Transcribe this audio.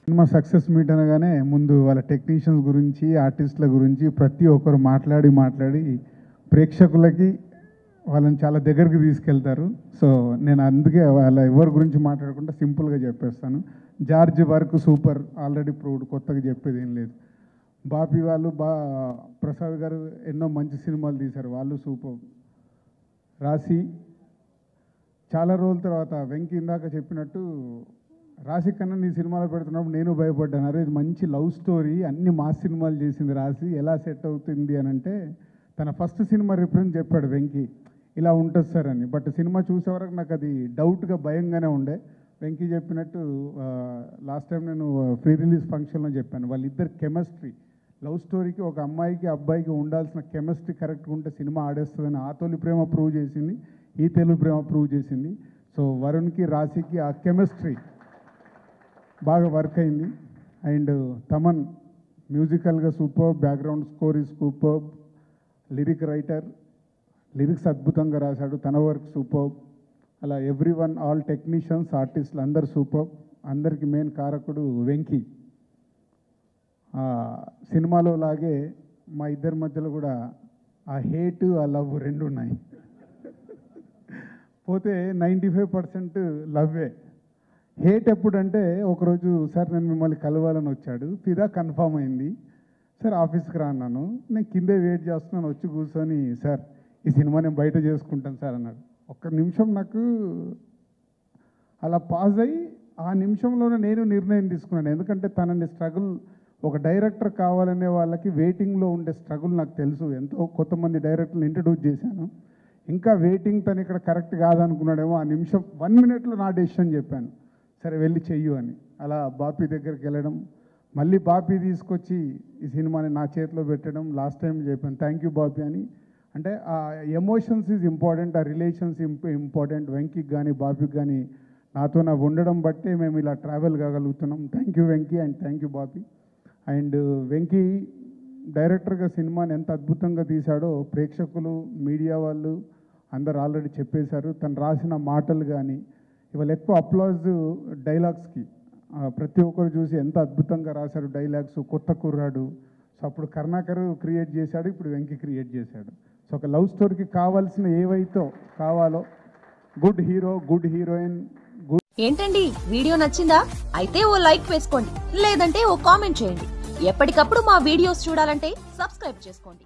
Cinema success meet అనగానే ముందు వాళ్ళ టెక్నీషియన్స్ గురించి ఆర్టిస్టుల గురించి ప్రతి ఒక్కరు మాట్లాడి ప్రేక్షకులకి వాళ్ళని చాలా దగ్గరికి తీసుకెళ్తారు. సో నేను అందుకే వాళ్ళ ఎవరి గురించి మాట్లాడకుండా సింపుల్గా చెప్పేస్తాను. George work super, already proved, కొత్తగా చెప్పేది ఏం లేదు. బాపి వాళ్ళు ప్రసాద్ గారు ఎన్నో మంచి సినిమాలు తీశారు, వాళ్ళు సూపర్. రాశి చాలా రోజుల తర్వాత వెంకీ ఇందాక చెప్పినట్టు రాశి కన్నా నీ సినిమాలో పెడుతున్నప్పుడు నేను భయపడ్డాను. అరే ఇది మంచి లవ్ స్టోరీ, అన్ని మాస్ సినిమాలు చేసింది రాశి, ఎలా సెట్ అవుతుంది అని అంటే తన ఫస్ట్ సినిమా రిఫరెన్స్ చెప్పాడు వెంకీ, ఇలా ఉంటుంది సార్ అని. బట్ సినిమా చూసే వరకు నాకు అది డౌట్గా భయంగానే ఉండే. వెంకీ చెప్పినట్టు లాస్ట్ టైం నేను ప్రీ రిలీజ్ ఫంక్షన్లో చెప్పాను, వాళ్ళిద్దరు కెమిస్ట్రీ, లవ్ స్టోరీకి ఒక అమ్మాయికి అబ్బాయికి ఉండాల్సిన కెమిస్ట్రీ కరెక్ట్గా ఉంటే సినిమా ఆడేస్తుందని ఆ తొలి ప్రేమ ప్రూవ్ చేసింది, ఈ తెలుగు ప్రేమ ప్రూవ్ చేసింది. సో వరుణ్కి రాశికి ఆ కెమిస్ట్రీ బాగా వర్క్ అయింది. అండ్ తమన్ మ్యూజికల్గా super, background score is super, lyric writer, lyrics అద్భుతంగా రాశాడు, తన వర్క్ సూపర్. అలా ఎవ్రీ వన్, ఆల్ టెక్నీషియన్స్, ఆర్టిస్టులు అందరు సూపర్. అందరికి మెయిన్ కారకుడు వెంకీ. సినిమాలో లాగే మా ఇద్దరి మధ్యలో కూడా ఆ హేటు ఆ లవ్ రెండు ఉన్నాయి. పోతే 95% లవ్వే. హేట్ ఎప్పుడంటే ఒకరోజు సార్ నేను మిమ్మల్ని కలవాలని వచ్చాడు, ఫిదా కన్ఫామ్ అయింది, సార్ ఆఫీస్కి రా అన్నాను. నేను కిందే వెయిట్ చేస్తున్నాను, వచ్చి కూర్చొని సార్ ఈ సినిమా నేను బయట చేసుకుంటాను సార్ అన్నాడు. ఒక్క నిమిషం నాకు అలా పాజ్ అయ్యి ఆ నిమిషంలోనే నేను నిర్ణయం తీసుకున్నాను. ఎందుకంటే తనని స్ట్రగుల్, ఒక డైరెక్టర్ కావాలనే వాళ్ళకి వెయిటింగ్లో ఉండే స్ట్రగుల్ నాకు తెలుసు. ఎంతో కొంతమంది డైరెక్టర్లు ఇంట్రడ్యూస్ చేశాను, ఇంకా వెయిటింగ్ తను ఇక్కడ కరెక్ట్ కాదనుకున్నాడేమో. ఆ నిమిషం 1 minute నా డెసిషన్ చెప్పాను, సరే వెళ్ళి చెయ్యు అని. అలా బాపీ దగ్గరికి వెళ్ళడం, మళ్ళీ బాపీ తీసుకొచ్చి ఈ సినిమాని నా చేతిలో పెట్టడం. లాస్ట్ టైం చెప్పాను థ్యాంక్ యూ బాపీ అని. అంటే ఆ ఎమోషన్స్ ఈజ్ ఇంపార్టెంట్, ఆ రిలేషన్స్ ఇంపార్టెంట్. వెంకీకి కానీ బాపీకి కానీ నాతో నాకు ఉండడం బట్టే మేము ఇలా ట్రావెల్ కాగలుగుతున్నాం. Thank you Venky and thank you Bapi. And Venky డైరెక్టర్గా సినిమాని ఎంత అద్భుతంగా తీశాడో ప్రేక్షకులు, మీడియా వాళ్ళు అందరు ఆల్రెడీ చెప్పేశారు. తను రాసిన మాటలు కానీ, ఇవాళ ఎక్కువ అప్లాజ్ డైలాగ్స్కి, ప్రతి ఒక్కరు చూసి ఎంత అద్భుతంగా రాశారు డైలాగ్స్. కొత్త కుర్రాడు, సో అప్పుడు కరుణాకర్ క్రియేట్ చేశాడు, ఇప్పుడు వెంకీ క్రియేట్ చేశాడు. సో ఒక లవ్ స్టోరీకి కావాల్సిన ఏవైతే కావాలో, గుడ్ హీరో, గుడ్ హీరోయిన్. ఏంటండి వీడియో నచ్చిందా? అయితే ఓ లైక్ వేసుకోండి, లేదంటే ఓ కామెంట్ చేయండి. ఎప్పటికప్పుడు మా వీడియోస్ చూడాలంటే సబ్స్క్రైబ్ చేసుకోండి.